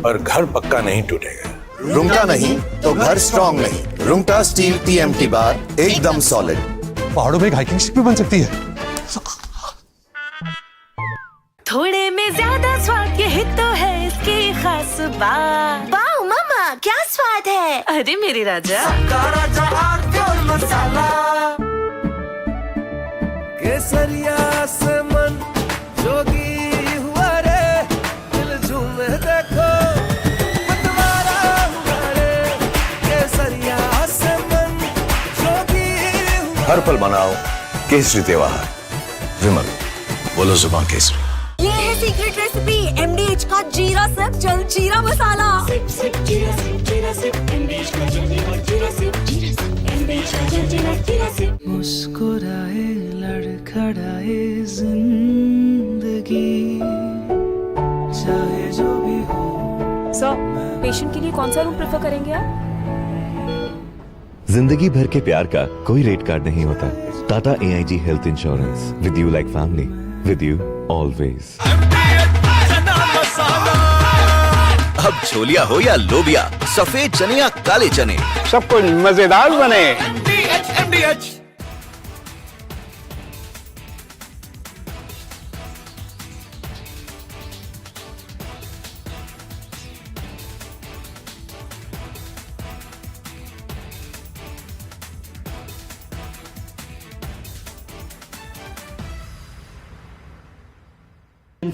पर घर पक्का नहीं टूटेगा। रुंगटा नहीं तो घर स्ट्रॉन्ग नहीं। रुंगटा स्टील TMT बार एकदम सॉलिड। पहाड़ों में एक हाइकिंग शिप भी बन सकती है। थोड़े में ज्यादा स्वाद, यही तो है इसकी खास बात। वाह मामा, क्या स्वाद है। अरे मेरे राजा, मसाला केसरिया से मन जोगी हुआ रे, दिल झूमे देखो मतवारा हुआ रे, केसरिया से मन जोगी हुआ। हर पल मनाओ केसरी त्योहार। विमल, बोलो जुबान केसरी। ये है सीक्रेट रेसिपी MDH का जीरा सिप जल जीरा मसाला। सिप सिप जीरा सिप, जीरा सिप MDH का जल जीरा, जीरा सिप जीरा सिप MDH का जल जीरा, जीरा सिप। मुस्कुराए लड़खड़ाए जिंदगी, चाहे जो भी हो। सर, पेशेंट के लिए कौन सा रूम प्रेफर करेंगे आप? जिंदगी भर के प्यार का कोई रेट कार्ड नहीं होता। Tata AIG health insurance, with you like family, with you always. अब छोलिया हो या लोबिया, सफेद चने या काले चने, सब कुछ मजेदार बने। MDH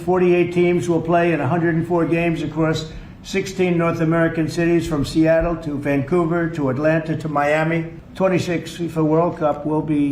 .48 teams will play in 104 games across 16 North American cities, from Seattle to Vancouver to Atlanta to Miami. 26 FIFA World Cup will be...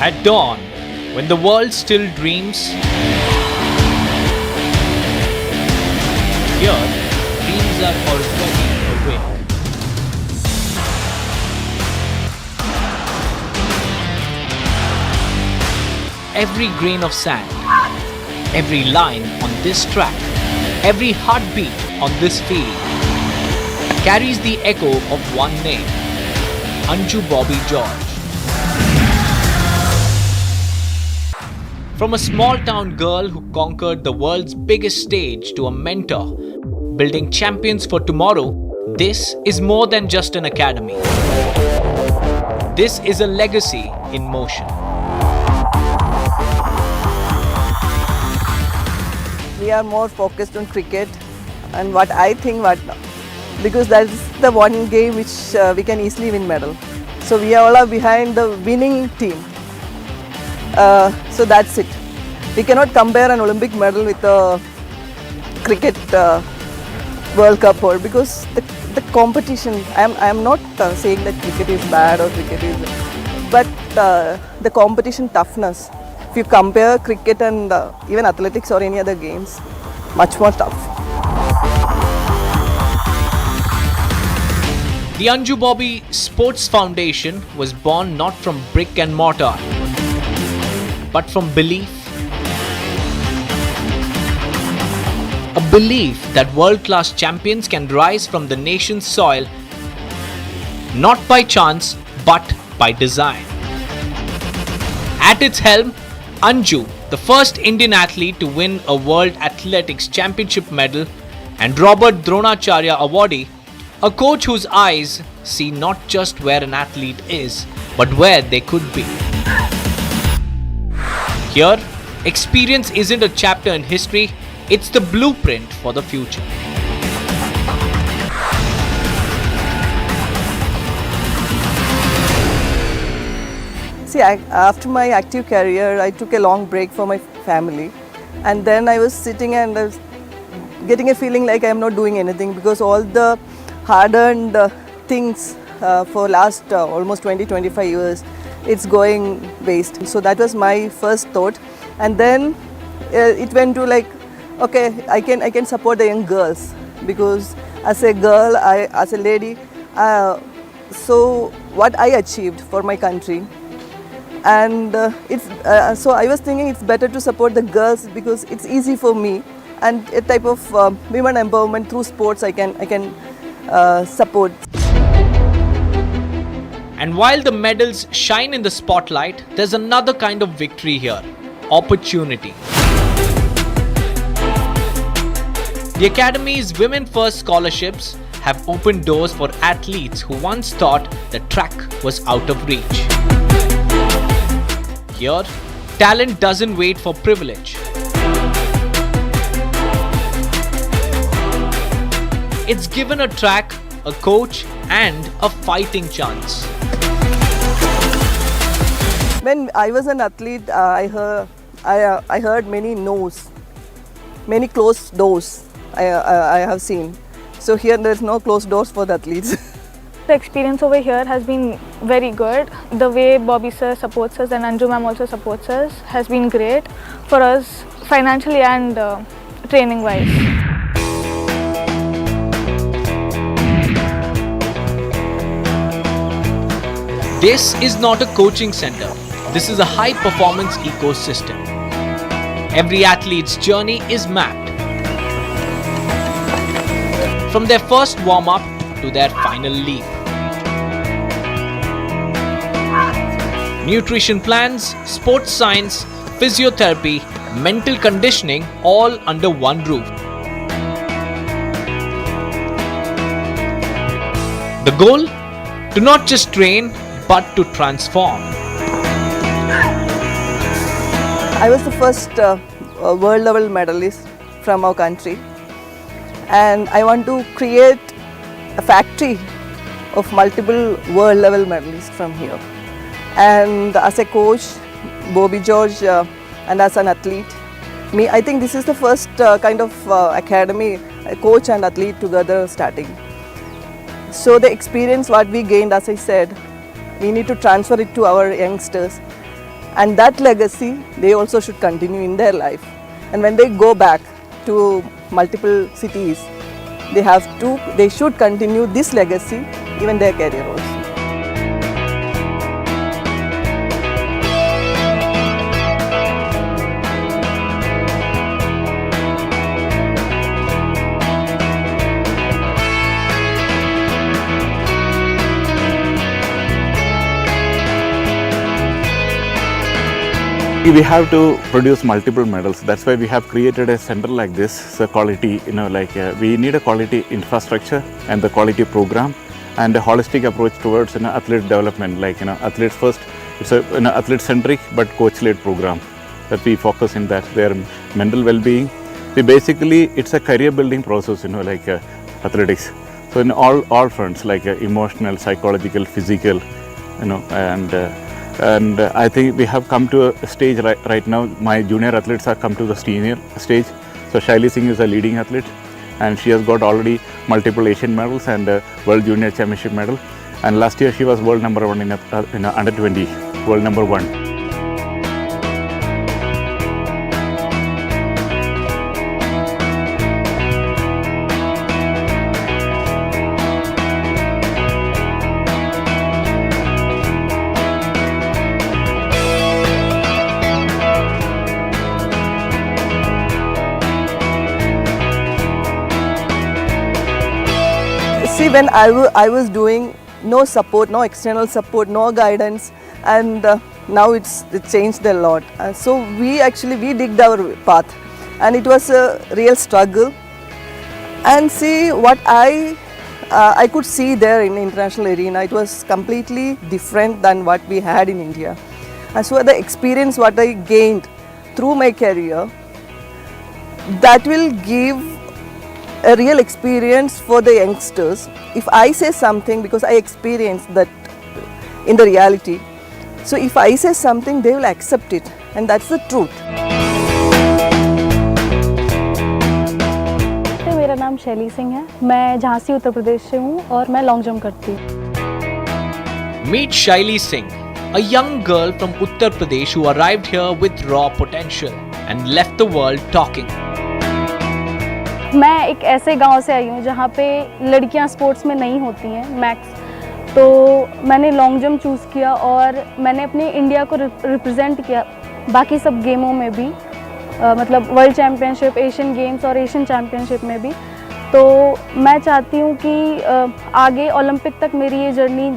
At dawn, when the world still dreams, here dreams are already awake. Every grain of sand, every line on this track, every heartbeat on this field carries the echo of one name, Anju Bobby George. From a small town girl who conquered the world's biggest stage to a mentor, building champions for tomorrow, this is more than just an academy. This is a legacy in motion. We are more focused on cricket and what I think, because that is the one game which we can easily win medal. So we all are behind the winning team. So that's it. We cannot compare an Olympic medal with a cricket World Cup, or because the competition. I am not saying that cricket is bad or cricket is, but the competition toughness. If you compare cricket and even athletics or any other games, much more tough. The Anju Bobby Sports Foundation was born not from brick and mortar, but from belief. A belief that world-class champions can rise from the nation's soil, not by chance, but by design. At its helm, Anju, the first Indian athlete to win a World Athletics Championship medal, and Robert Dronacharya awardee, a coach whose eyes see not just where an athlete is, but where they could be. Here, experience isn't a chapter in history, it's the blueprint for the future. See, after my active career, I took a long break for my family, and then I was sitting and I was getting a feeling like I am not doing anything because all the hard-earned things for last almost 20-25 years, it's going waste. So that was my first thought, and then it went to like, okay, I can support the young girls because as a girl, as a lady, so what I achieved for my country, and so I was thinking it's better to support the girls because it's easy for me, and a type of women empowerment through sports I can support. And while the medals shine in the spotlight, there's another kind of victory here: opportunity. The Academy's Women First scholarships have opened doors for athletes who once thought the track was out of reach. Here, talent doesn't wait for privilege. It's given a track, a coach, and a fighting chance. When I was an athlete, I heard many no's, many closed doors I have seen. So here there's no closed doors for the athletes. The experience over here has been very good. The way Bobby sir supports us and Anju ma'am also supports us has been great for us financially and training wise. This is not a coaching center. This is a high-performance ecosystem. Every athlete's journey is mapped. From their first warm-up to their final leap. Nutrition plans, sports science, physiotherapy, mental conditioning, all under one roof. The goal? To not just train, but to transform. I was the first world level medalist from our country, and I want to create a factory of multiple world level medalists from here. And as a coach, Bobby George, and as an athlete, I think this is the first kind of academy, a coach and athlete together starting. So the experience what we gained, as I said, we need to transfer it to our youngsters, and that legacy they also should continue in their life. And when they go back to multiple cities, they should continue this legacy even their career also. We have to produce multiple medals. That's why we have created a center like this. So quality, we need a quality infrastructure and the quality program and a holistic approach towards athlete development. Athletes first, it's a athlete centric but coach led program that we focus in that their mental well-being. It's a career building process, athletics. So in all fronts, emotional, psychological, physical, and I think we have come to a stage right now. My junior athletes have come to the senior stage. So Shaili Singh is a leading athlete, and she has got already multiple Asian medals and a World Junior Championship medal. And last year she was world number one in under 20, world number one. See, when I was doing no support, no external support, no guidance, and now it changed a lot. So we digged our path, and it was a real struggle. And see what I could see there in the international arena, it was completely different than what we had in India. And so the experience what I gained through my career, that will give a real experience for the youngsters. If I say something, because I experienced that in the reality, so if I say something, they will accept it, and that's the truth. नाम शैली सिंह है, मैं झांसी उत्तर प्रदेश से हूँ और मैं long jump करती हूँ। Meet Shaili Singh, a young girl from Uttar Pradesh who arrived here with raw potential and left the world talking. मैं एक ऐसे गांव से आई हूँ जहाँ पे लड़कियाँ स्पोर्ट्स में नहीं होती हैं मैक्स, तो मैंने लॉन्ग जंप चूज़ किया और मैंने अपने इंडिया को रिप्रेजेंट किया बाकी सब गेमों में भी, मतलब वर्ल्ड चैम्पियनशिप, एशियन गेम्स और एशियन चैम्पियनशिप में भी। तो मैं चाहती हूँ कि आगे ओलंपिक तक मेरी ये जर्नी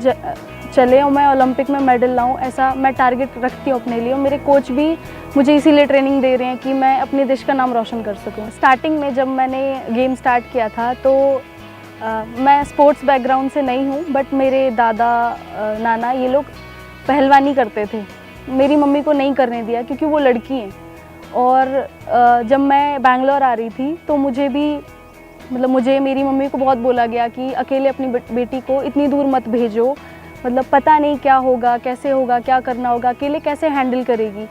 चले और मैं ओलंपिक में मेडल लाऊं, ऐसा मैं टारगेट रखती हूँ अपने लिए। और मेरे कोच भी मुझे इसीलिए ट्रेनिंग दे रहे हैं कि मैं अपने देश का नाम रोशन कर सकूँ। स्टार्टिंग में जब मैंने गेम स्टार्ट किया था तो मैं स्पोर्ट्स बैकग्राउंड से नहीं हूँ, बट मेरे दादा नाना ये लोग पहलवानी करते थे। मेरी मम्मी को नहीं करने दिया क्योंकि वो लड़की हैं। और जब मैं बैंगलोर आ रही थी तो मुझे मेरी मम्मी को बहुत बोला गया कि अकेले अपनी बेटी को इतनी दूर मत भेजो, मतलब पता नहीं क्या होगा, कैसे होगा, क्या करना होगा, अकेले कैसे हैंडल करेगी।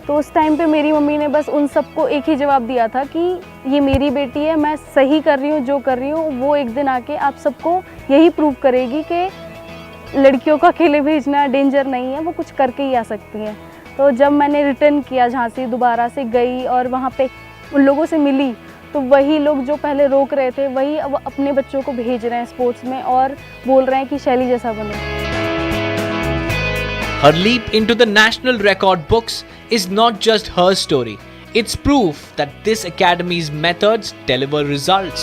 तो उस टाइम पे मेरी मम्मी ने बस उन सबको एक ही जवाब दिया था कि ये मेरी बेटी है, मैं सही कर रही हूँ, जो कर रही हूँ वो एक दिन आके आप सबको यही प्रूव करेगी कि लड़कियों को अकेले भेजना डेंजर नहीं है, वो कुछ करके ही आ सकती हैं। तो जब मैंने रिटर्न किया झांसी, दोबारा से गई और वहाँ पे उन लोगों से मिली, तो वही लोग जो पहले रोक रहे थे वही अब अपने बच्चों को भेज रहे हैं स्पोर्ट्स में और बोल रहे हैं कि शैली जैसा बने। Her leap into the national record books is not just her story. It's proof that this academy's methods deliver results.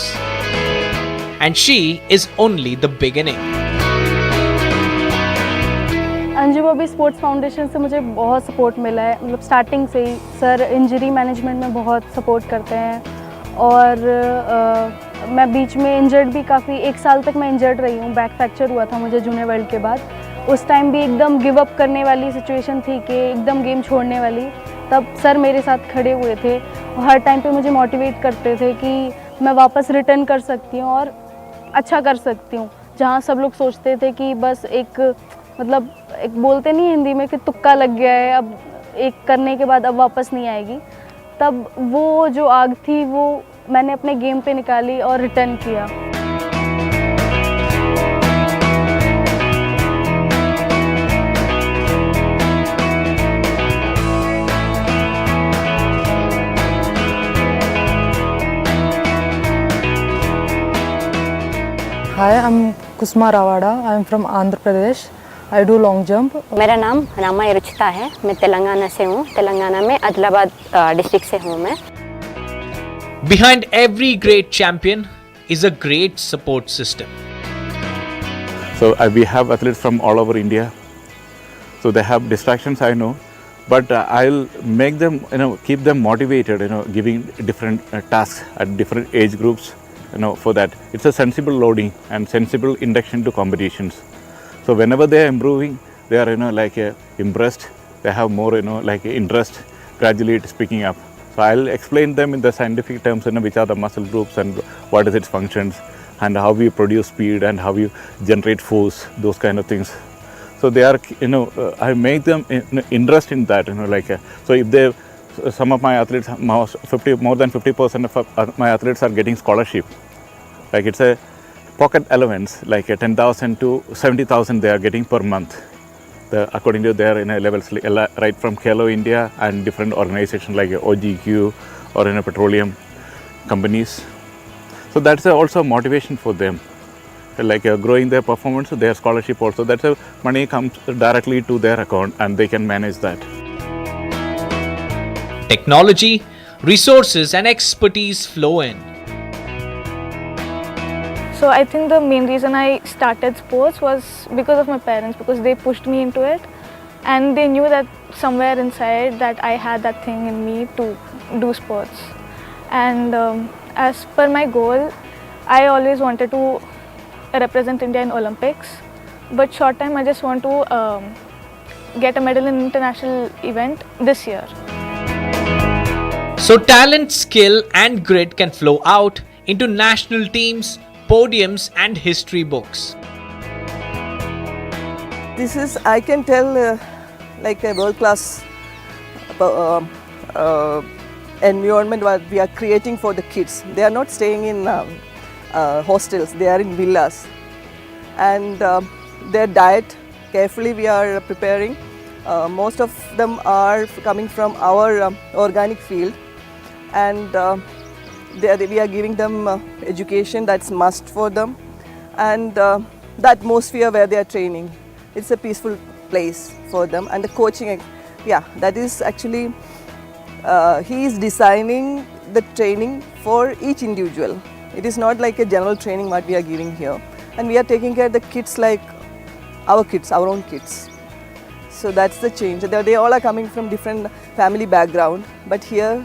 And she is only the beginning. Anju Bobby sports foundation से मुझे बहुत सपोर्ट मिला है, मतलब स्टार्टिंग से ही। सर इंजरी मैनेजमेंट में बहुत support करते हैं और मैं बीच में इंजर्ड भी काफ़ी, 1 साल तक मैं इंजर्ड रही हूँ। बैक फ्रैक्चर हुआ था मुझे जूनियर वर्ल्ड के बाद। उस टाइम भी एकदम गिव अप करने वाली सिचुएशन थी कि एकदम गेम छोड़ने वाली, तब सर मेरे साथ खड़े हुए थे और हर टाइम पे मुझे मोटिवेट करते थे कि मैं वापस रिटर्न कर सकती हूँ और अच्छा कर सकती हूँ। जहाँ सब लोग सोचते थे कि बस एक बोलते नहीं हिंदी में कि तुक्का लग गया है, अब एक करने के बाद अब वापस नहीं आएगी, तब वो जो आग थी वो मैंने अपने गेम पे निकाली और रिटर्न किया। Hi, I'm Kusma Rawada. I'm from Andhra Pradesh. I do long jump. मेरा नाम रामा रुचिता है, मैं तेलंगाना से हूँ। तेलंगाना में आदिलाबाद डिस्ट्रिक्ट से हूँ मैं। Behind every great champion is a great support system. So we have athletes from all over India. So they have distractions, I know, but I'll make them, keep them motivated, giving different tasks at different age groups. For that, it's a sensible loading and sensible induction to competitions. So whenever they are improving, they are, impressed. They have more, interest. Gradually, it's picking up. So I'll explain them in the scientific terms, which are the muscle groups and what is its functions, and how we produce speed and how you generate force, those kind of things. So they are, I make them interest in that, so if they. Some of my athletes, more than 50% of my athletes are getting scholarship. Like it's a pocket allowance, like 10,000 to 70,000 they are getting per month. According to their levels, right from Khelo India and different organizations like OGQ or petroleum companies. So that's also a motivation for them, growing their performance, their scholarship also. That's money comes directly to their account and they can manage that. Technology, resources and expertise flow in. So I think the main reason I started sports was because of my parents, because they pushed me into it and they knew that somewhere inside that I had that thing in me to do sports. And as per my goal, I always wanted to represent India in Olympics, but short time I just want to get a medal in international event this year. So talent, skill and grit can flow out into national teams, podiums and history books. This is, I can tell, like a world-class environment what we are creating for the kids. They are not staying in hostels, they are in villas. And their diet, carefully we are preparing. Most of them are coming from our organic field, and we are giving them education that's must for them, and the atmosphere where they are training, it's a peaceful place for them. And the coaching, yeah, that is actually he is designing the training for each individual. It is not like a general training what we are giving here, and we are taking care of the kids like our kids, our own kids. So that's the change. They all are coming from different family background, but here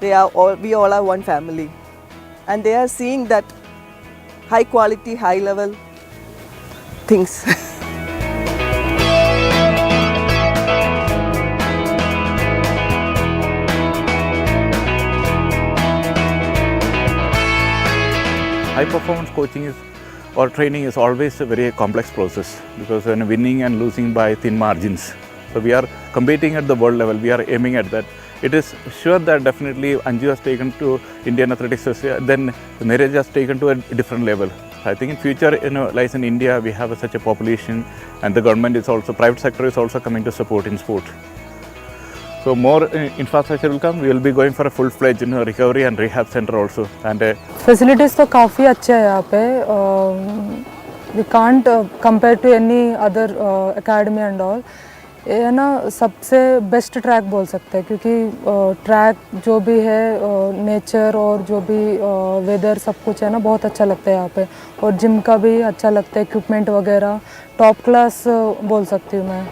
we all are one family, and they are seeing that high quality, high level things. High performance coaching or training is always a very complex process, because when winning and losing by thin margins. So we are competing at the world level, we are aiming at that. It is sure that definitely Anju has taken to Indian Athletics, then the marriage has taken to a different level. I think in future, like in India, we have such a population, and the government is also, private sector is also coming to support in sport. So more infrastructure will come. We will be going for a full-fledged recovery and rehab center also. And facilities तो काफ़ी अच्छे हैं यहाँ पे. We can't compare to any other academy and all. ये है ना सबसे बेस्ट ट्रैक बोल सकते हैं, क्योंकि ट्रैक जो भी है नेचर और जो भी वेदर सब कुछ है ना बहुत अच्छा लगता है यहाँ पे, और जिम का भी अच्छा लगता है, इक्विपमेंट वगैरह टॉप क्लास बोल सकती हूँ मैं.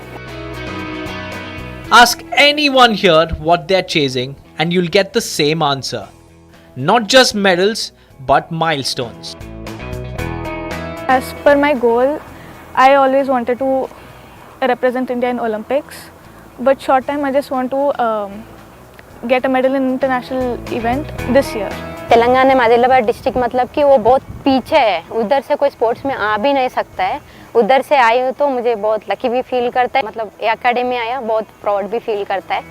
Ask anyone here what they're chasing and you'll get the same answer. Not just medals, but milestones. As per my goal, I always wanted to represent India in Olympics, but short time I just want to get a medal in international event this year. Telangana में Adilabad district मतलब कि वो बहुत पीछे है, उधर से कोई स्पोर्ट्स में आ भी नहीं सकता है. उधर से आई हूँ तो मुझे बहुत लकी भी फील करता है, मतलब ये एकेडमी आया बहुत प्राउड भी फील करता है.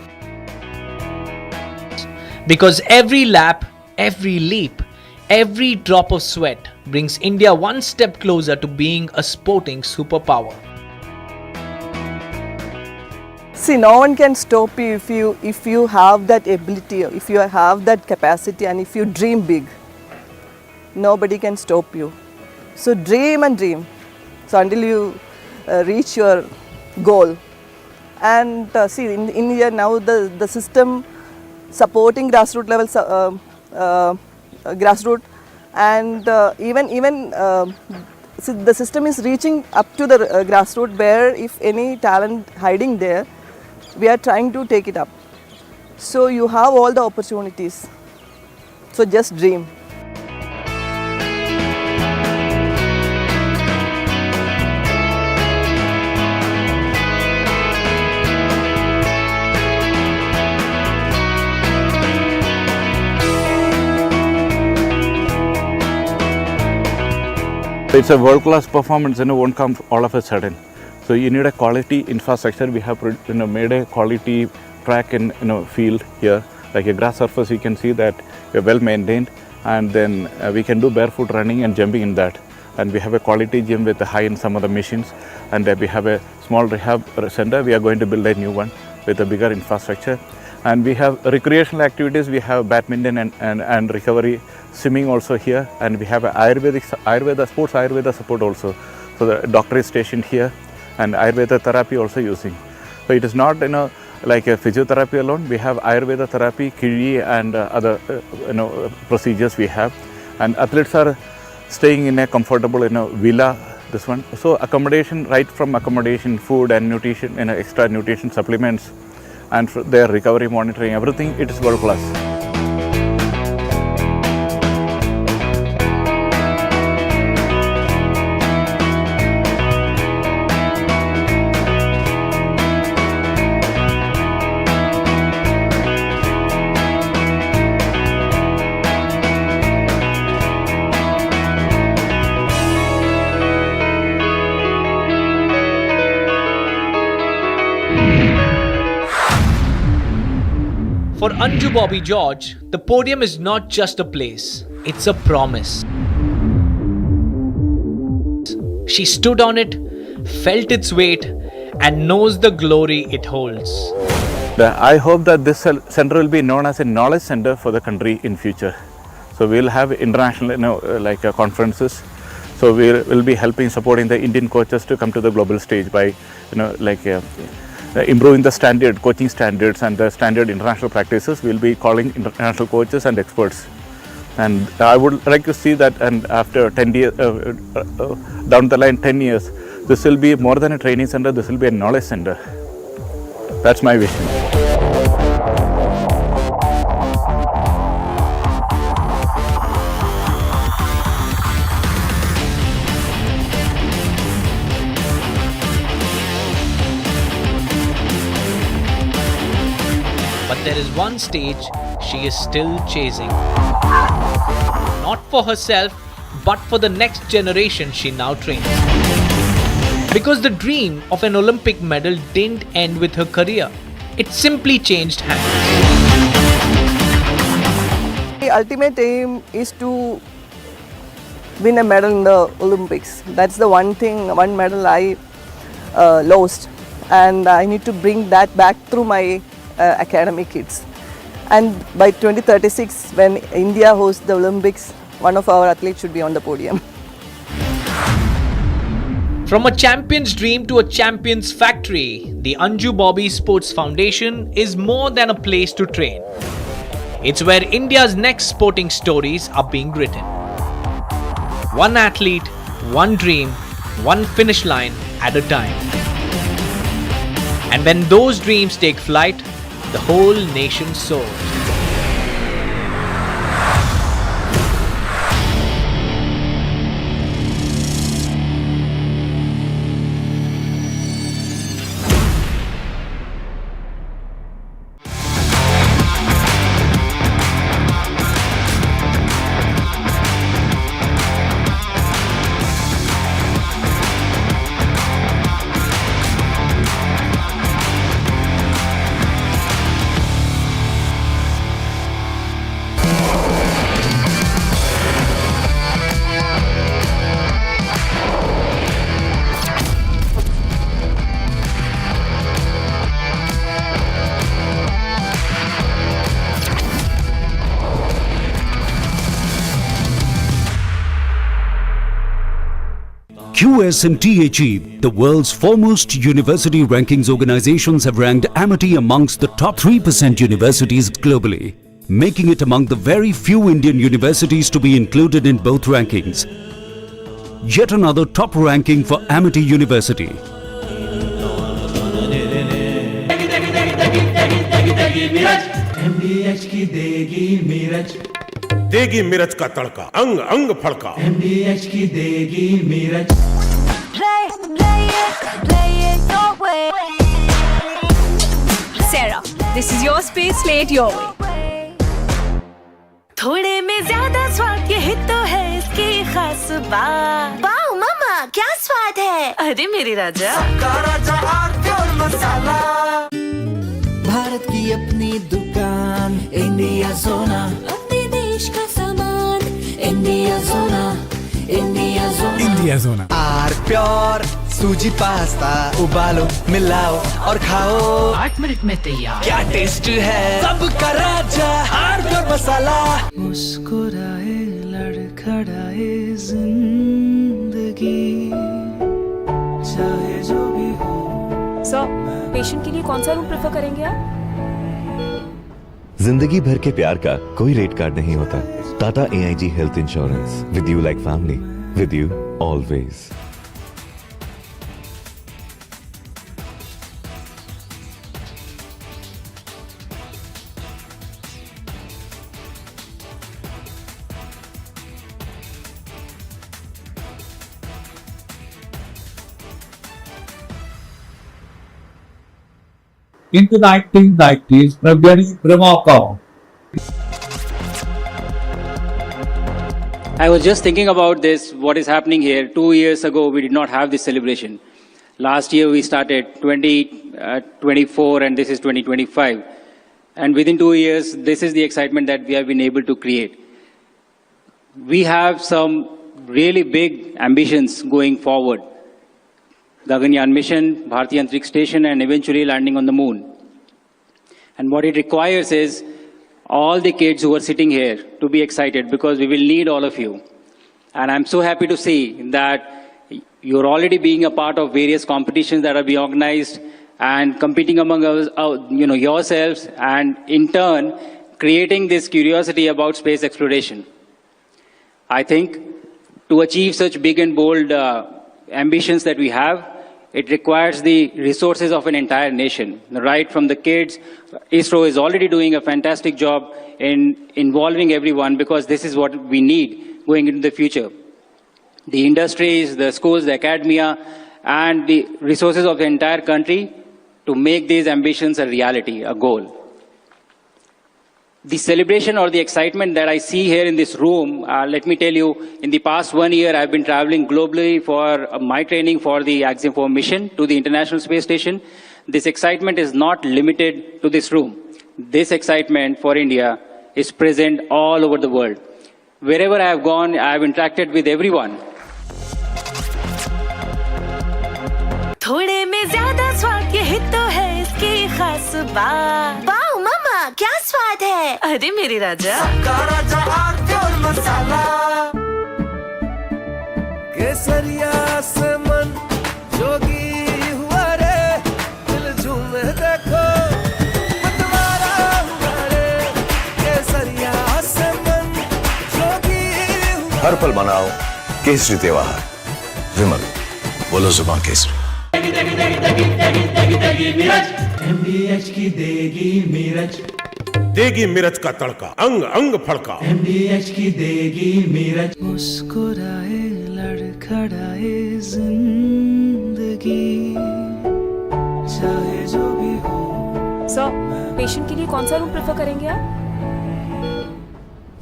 Because every lap, every leap, every drop of sweat brings India one step closer to being a sporting superpower. See, no one can stop you if you have that ability, if you have that capacity, and if you dream big. Nobody can stop you. So dream and dream. So until you reach your goal. And see, in India now the system supporting grassroots level, grassroots, and even the system is reaching up to the grassroots, where if any talent hiding there, we are trying to take it up. So you have all the opportunities. So just dream. it's a world-class performance, won't come all of a sudden. So you need a quality infrastructure. We have made a quality track in field here, like a grass surface. You can see that we're well maintained, and then we can do barefoot running and jumping in that. And we have a quality gym with a high-end some of the machines, and we have a small rehab center. We are going to build a new one with a bigger infrastructure. And we have recreational activities. We have badminton and recovery, swimming also here, and we have a sports Ayurveda support also. So the doctor is stationed here, and Ayurveda therapy also using. So it is not like a physiotherapy alone. We have Ayurveda therapy, Kiri, and other procedures we have. And athletes are staying in a comfortable villa. This one. So accommodation, right from accommodation, food and nutrition, extra nutrition supplements, and for their recovery monitoring, everything, it is world class. For Anju Bobby George, the podium is not just a place, it's a promise. She stood on it, felt its weight, and knows the glory it holds. I hope that this center will be known as a knowledge center for the country in future. So we will have international, conferences. So we will be supporting the Indian coaches to come to the global stage by, improving the coaching standards and the standard international practices. We will be calling international coaches and experts. And I would like to see that, and after 10 years, down the line 10 years, this will be more than a training center, this will be a knowledge center. That's my vision. But there is one stage she is still chasing. Not for herself, but for the next generation she now trains. Because the dream of an Olympic medal didn't end with her career. It simply changed hands. The ultimate aim is to win a medal in the Olympics. That's the one medal I lost. And I need to bring that back through my academy kids. And by 2036, when India hosts the Olympics, one of our athletes should be on the podium. From a champion's dream to a champion's factory, the Anju Bobby Sports Foundation is more than a place to train. It's where India's next sporting stories are being written. One athlete, one dream, one finish line at a time. And when those dreams take flight, the whole nation soars. QS and THE, the world's foremost university rankings organizations, have ranked Amity amongst the top 3% universities globally, making it among the very few Indian universities to be included in both rankings. Yet another top ranking for Amity University. देगी मिर्च का तड़का, अंग अंग फड़का। MDH की देगी मिर्च। Sarah, this is your space, play it your way. थोड़े में ज्यादा स्वाद, यही तो है इसकी खास बात। वाओ मामा, क्या स्वाद है? अरे मेरी राजा, मसाला। भारत की अपनी दुकान, इंडिया सोना। अपने देश का सामान, इंडिया सोना, इंडिया सोना। इंडिया सोना। आर प्योर सूजी पास्ता, उबालो, मिलाओ और खाओ। 8 मिनट में तैयार। क्या टेस्ट है, सबका राजा, आर प्योर मसाला। मुस्कुराए, लड़खड़ाए जिंदगी, चाहे जो भी हो। सर, पेशेंट के लिए कौन सा रूम प्रेफर करेंगे आप? जिंदगी भर के प्यार का कोई रेट कार्ड नहीं होता। Tata AIG health insurance, with you like family, with you always. into the 1990s, Pravjani Promotional. I was just thinking about this, what is happening here. 2 years ago, we did not have this celebration. Last year, we started 2024, and this is 2025. And within 2 years, this is the excitement that we have been able to create. We have some really big ambitions going forward. Gaganyaan mission, Bharatiya Antariksh Station, and eventually landing on the moon. And what it requires is all the kids who are sitting here to be excited, because we will need all of you. And I'm so happy to see that you're already being a part of various competitions that are being organized and competing among yourselves, and in turn creating this curiosity about space exploration. I think to achieve such big and bold ambitions that we have, it requires the resources of an entire nation, right from the kids. ISRO is already doing a fantastic job in involving everyone, because this is what we need going into the future. The industries, the schools, the academia, and the resources of the entire country to make these ambitions a reality, a goal. The celebration or the excitement that I see here in this room, let me tell you, in the past 1 year, I've been traveling globally for my training for the Axiom 4 mission to the International Space Station. This excitement is not limited to this room. This excitement for India is present all over the world. Wherever I have gone, I have interacted with everyone. थोड़े में ज्यादा स्वाद, यही तो है इसकी खास बात। वाओ मम्मा, क्या स्वाद है? अरे मेरे राजा, सबका राजा और मसाला, केसरिया से मन जोगी हुआ रे, दिल झूमे देखो मतवारा हुआ रे, केसरिया से मन जोगी हुआ। हर पल मनाओ केसरी त्योहार। विमल, बोलो जुबान केसरी। MDH की देगी मिर्च, देगी मिर्च का तड़का, अंग अंग फड़का। MDH की देगी मिर्च, मुस्कुराए लड़खड़ाए जिंदगी, चाहे जो भी हो। सर, पेशेंट के लिए कौन सा रूम प्रेफर करेंगे आप?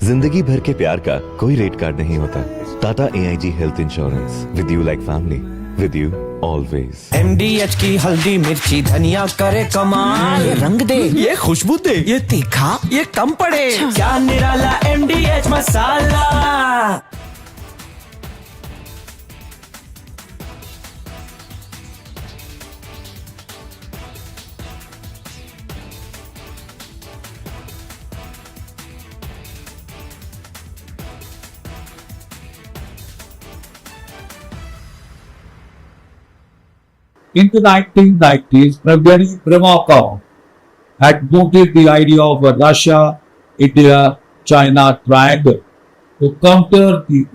जिंदगी भर के प्यार का कोई रेट कार्ड नहीं होता। Tata AIG health insurance, with you like family, with you always. MDH की हल्दी मिर्ची धनिया करे कमाल, ये रंग दे, ये खुशबू दे, ये तीखा, ये कम पड़े, क्या निराला MDH masala. In the 1990s, President Promotional had mooted the idea of a Russia-India-China triangle to counter the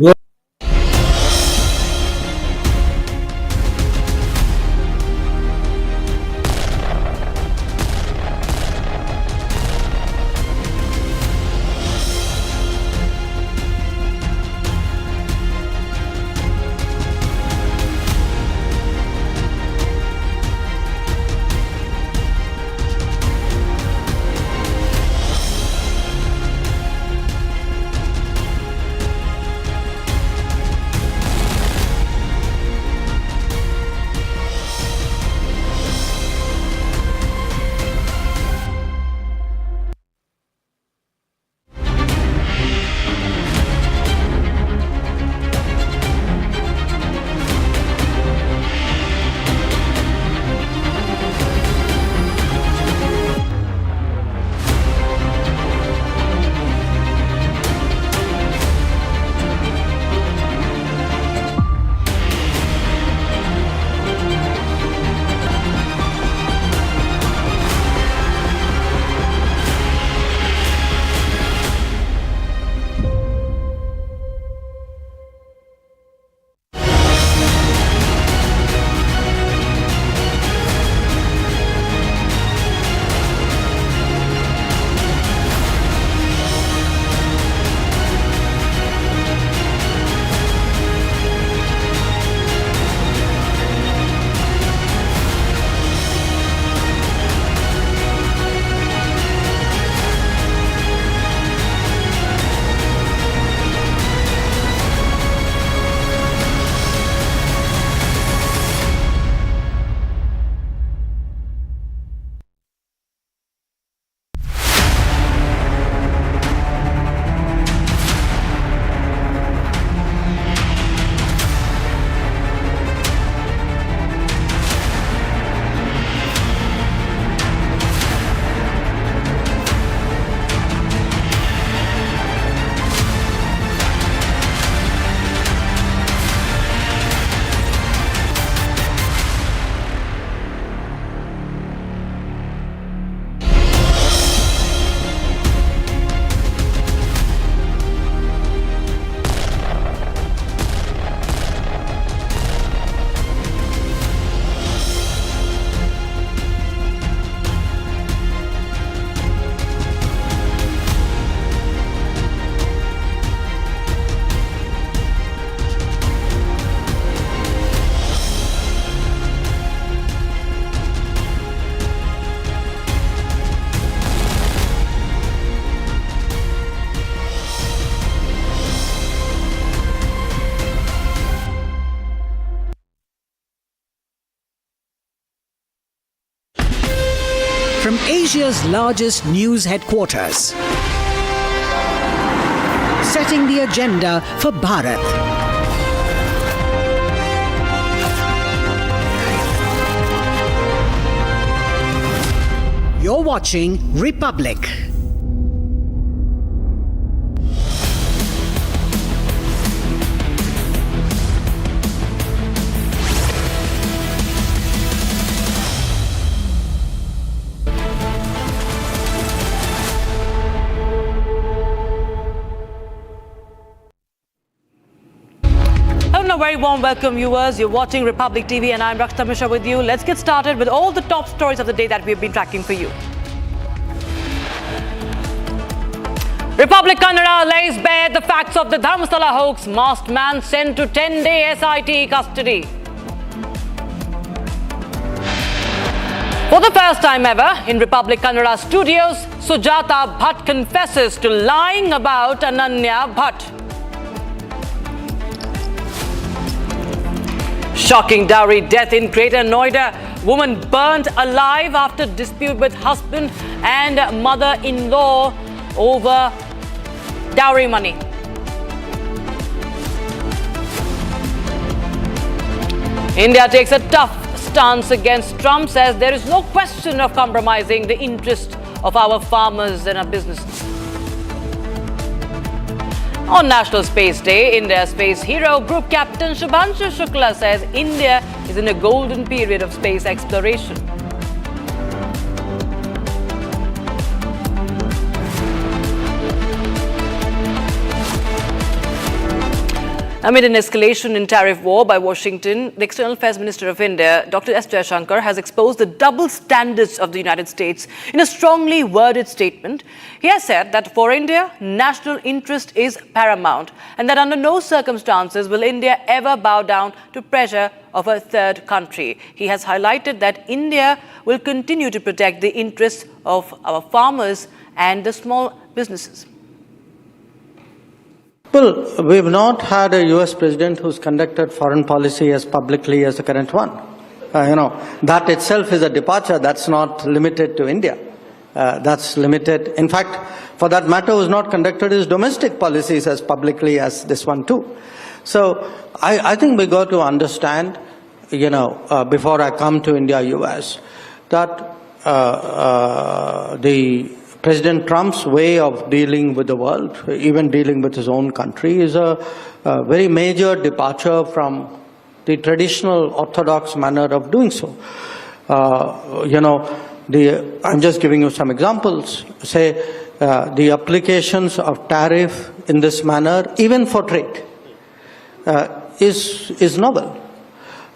Asia's largest news headquarters, setting the agenda for Bharat. You're watching Republic. A very warm welcome, viewers. You're watching Republic TV and I'm Rakshita Mishra with you. Let's get started with all the top stories of the day that we've been tracking for you. Republic Kannada lays bare the facts of the Dharmasthala hoax. Masked man sent to 10-day SIT custody. For the first time ever in Republic Kannada studios, Sujata Bhatt confesses to lying about Ananya Bhatt. Shocking dowry death in Greater Noida. Woman burnt alive after dispute with husband and mother-in-law over dowry money. India takes a tough stance against Trump, says there is no question of compromising the interest of our farmers and our businesses. On National Space Day, India's space hero Group Captain Shubhanshu Shukla says India is in a golden period of space exploration. Amid an escalation in tariff war by Washington, the External Affairs Minister of India, Dr. S. Jaishankar, has exposed the double standards of the United States in a strongly worded statement. He has said that for India, national interest is paramount and that under no circumstances will India ever bow down to pressure of a third country. He has highlighted that India will continue to protect the interests of our farmers and the small businesses. Well, we've not had a US president who's conducted foreign policy as publicly as the current one. That itself is a departure. That's not limited to India. That's limited. In fact, for that matter, who's not conducted his domestic policies as publicly as this one too. So I think we got to understand, before I come to India-US, that the President Trump's way of dealing with the world, even dealing with his own country, is a very major departure from the traditional orthodox manner of doing so. I'm just giving you some examples. Say, the applications of tariff in this manner, even for trade, is novel.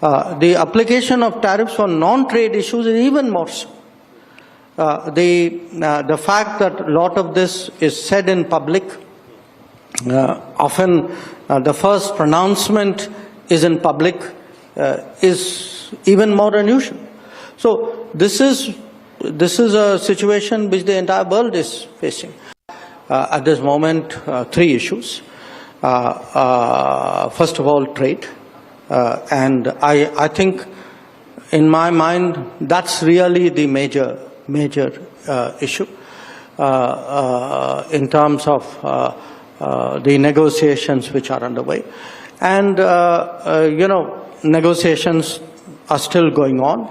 The application of tariffs for non-trade issues is even more so. The fact that a lot of this is said in public, often the first pronouncement is in public, is even more unusual. So this is a situation which the entire world is facing. At this moment, three issues. First of all, trade. And I think, in my mind, that's really the major issue in terms of the negotiations which are underway. And, negotiations are still going on.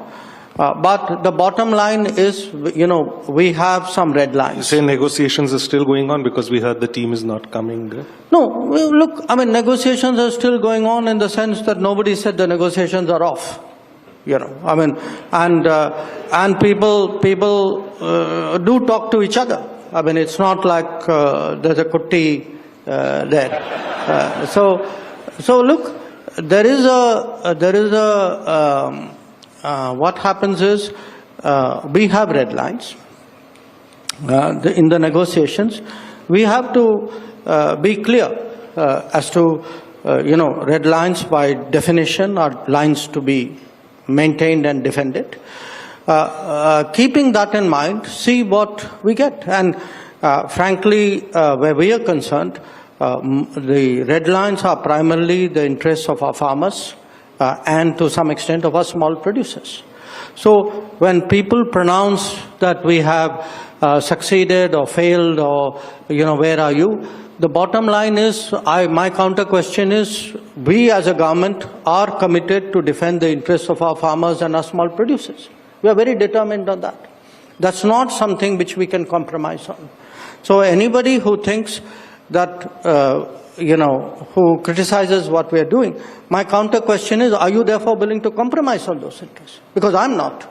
But the bottom line is, we have some red lines. You say negotiations are still going on because we heard the team is not coming there? No, look, negotiations are still going on in the sense that nobody said the negotiations are off. And people do talk to each other. It's not like there's a kutti there. So look, there is what happens is we have red lines in the negotiations. We have to be clear as to red lines by definition are lines to be maintained and defended. Keeping that in mind, see what we get. And frankly, where we are concerned, the red lines are primarily the interests of our farmers and to some extent of our small producers. So when people pronounce that we have succeeded or failed or, where are you? The bottom line is, my counter question is, we as a government are committed to defend the interests of our farmers and our small producers. We are very determined on that. That's not something which we can compromise on. So anybody who thinks that, who criticizes what we are doing, my counter question is, are you therefore willing to compromise on those interests? Because I'm not.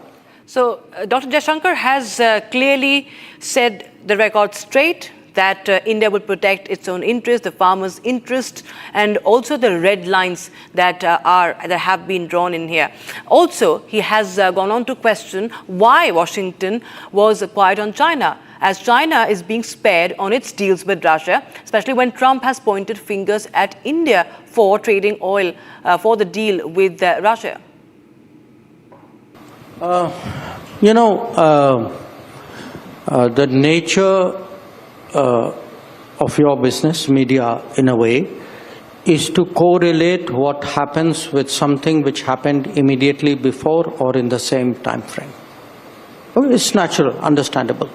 So Dr. Jaishankar has clearly set the record straight that India will protect its own interest, the farmers' interest, and also the red lines that have been drawn in here. Also, he has gone on to question why Washington was quiet on China, as China is being spared on its deals with Russia, especially when Trump has pointed fingers at India for trading oil for the deal with Russia. The nature of your business, media, in a way, is to correlate what happens with something which happened immediately before or in the same time frame. It's natural, understandable.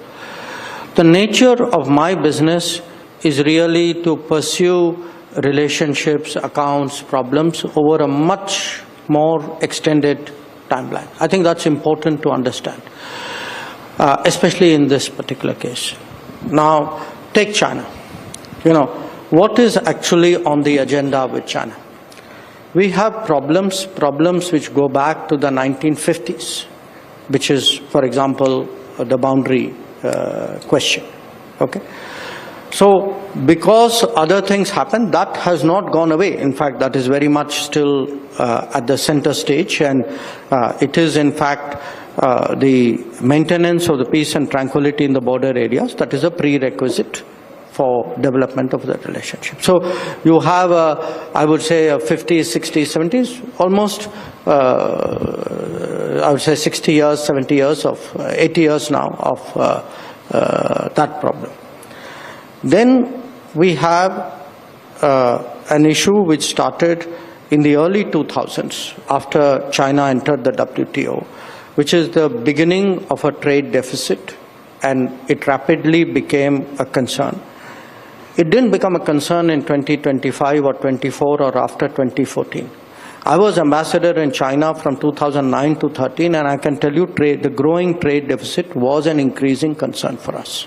The nature of my business is really to pursue relationships, accounts, problems over a much more extended timeline. I think that's important to understand, especially in this particular case. Now, take China. What is actually on the agenda with China? We have problems which go back to the 1950s, which is, for example, the boundary question. Okay? So, because other things happen, that has not gone away. In fact, that is very much still at the center stage, and it is, in fact, the maintenance of the peace and tranquility in the border areas that is a prerequisite for development of the relationship. So you have, I would say, 50s, 60s, 70s, almost, I would say 60 years, 70 years of, 80 years now of that problem. Then we have an issue which started in the early 2000s after China entered the WTO, which is the beginning of a trade deficit, and it rapidly became a concern. It didn't become a concern in 2025 or 24 or after 2014. I was ambassador in China from 2009 to 13, and I can tell you the growing trade deficit was an increasing concern for us.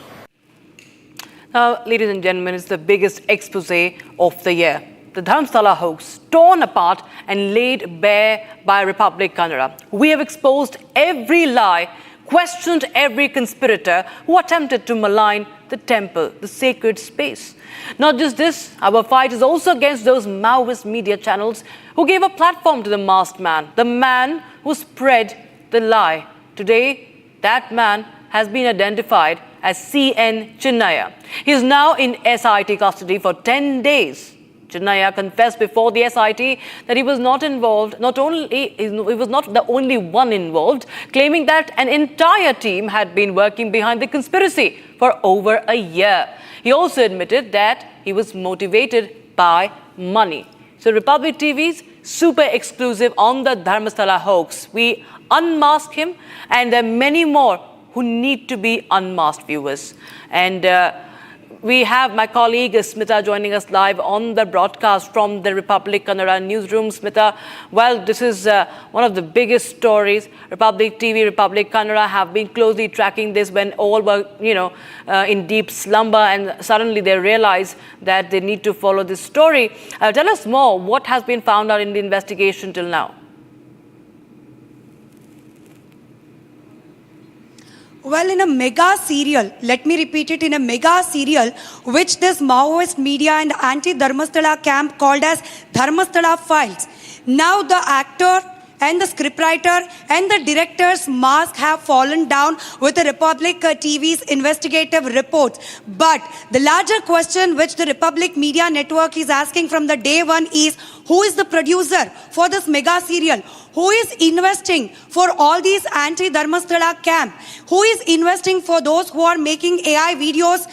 Now, ladies and gentlemen, it's the biggest expose of the year. The Dharamsala hoax, torn apart and laid bare by Republic Kannada. We have exposed every lie, questioned every conspirator who attempted to malign the temple, the sacred space. Not just this, our fight is also against those Maoist media channels who gave a platform to the masked man, the man who spread the lie. Today, that man has been identified as C.N. Chinnaya. He is now in SIT custody for 10 days. Chinnaya confessed before the SIT that he was not involved, he was not the only one involved, claiming that an entire team had been working behind the conspiracy for over a year. He also admitted that he was motivated by money. So Republic TV's super exclusive on the Dharmasthala hoax. We unmask him, and there are many more who need to be unmasked, viewers. And we have my colleague Smita joining us live on the broadcast from the Republic Kannada newsroom. Smita, well, this is one of the biggest stories. Republic TV, Republic Kannada have been closely tracking this when all were, in deep slumber, and suddenly they realize that they need to follow this story. Tell us more. What has been found out in the investigation till now? Well, in a mega serial, let me repeat it, in a mega serial, which this Maoist media and anti-Dharmasthala camp called as Dharmasthala Files. Now the actor and the scriptwriter and the director's mask have fallen down with the Republic TV's investigative reports. But the larger question which the Republic Media Network is asking from the day one is, who is the producer for this mega serial? Who is investing for all these anti-Dharmasthala camp? Who is investing for those who are making AI videos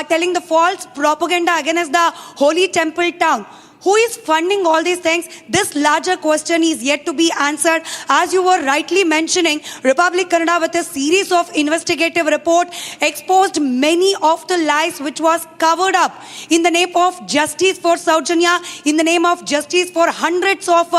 telling the false propaganda against the holy temple town? Who is funding all these things? This larger question is yet to be answered. As you were rightly mentioning, Republic Kannada with a series of investigative report exposed many of the lies which was covered up in the name of justice for Saujanya, in the name of justice for hundreds of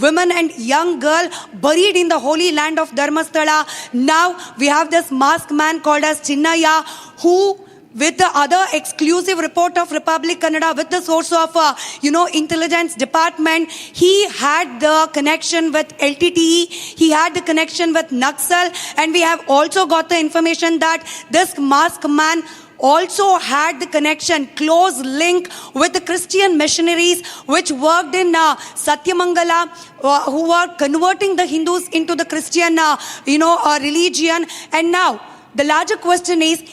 women and young girls buried in the holy land of Dharmasthala. Now we have this masked man called as Chinnaya, who with the other exclusive report of Republic Kannada, with the source of, intelligence department, he had the connection with LTTE, he had the connection with Naxal, and we have also got the information that this masked man also had the connection, close link with the Christian missionaries which worked in Satyamangala, who were converting the Hindus into the Christian, religion. And now the larger question is,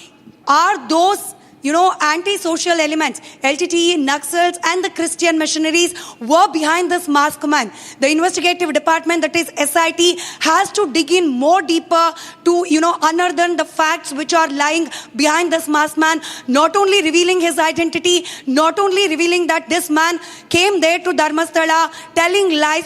are those, anti-social elements, LTTE, Naxals and the Christian missionaries were behind this masked man? The investigative department, that is SIT, has to dig in more deeper to, unearth the facts which are lying behind this masked man, not only revealing his identity, not only revealing that this man came there to Dharmasthala telling lies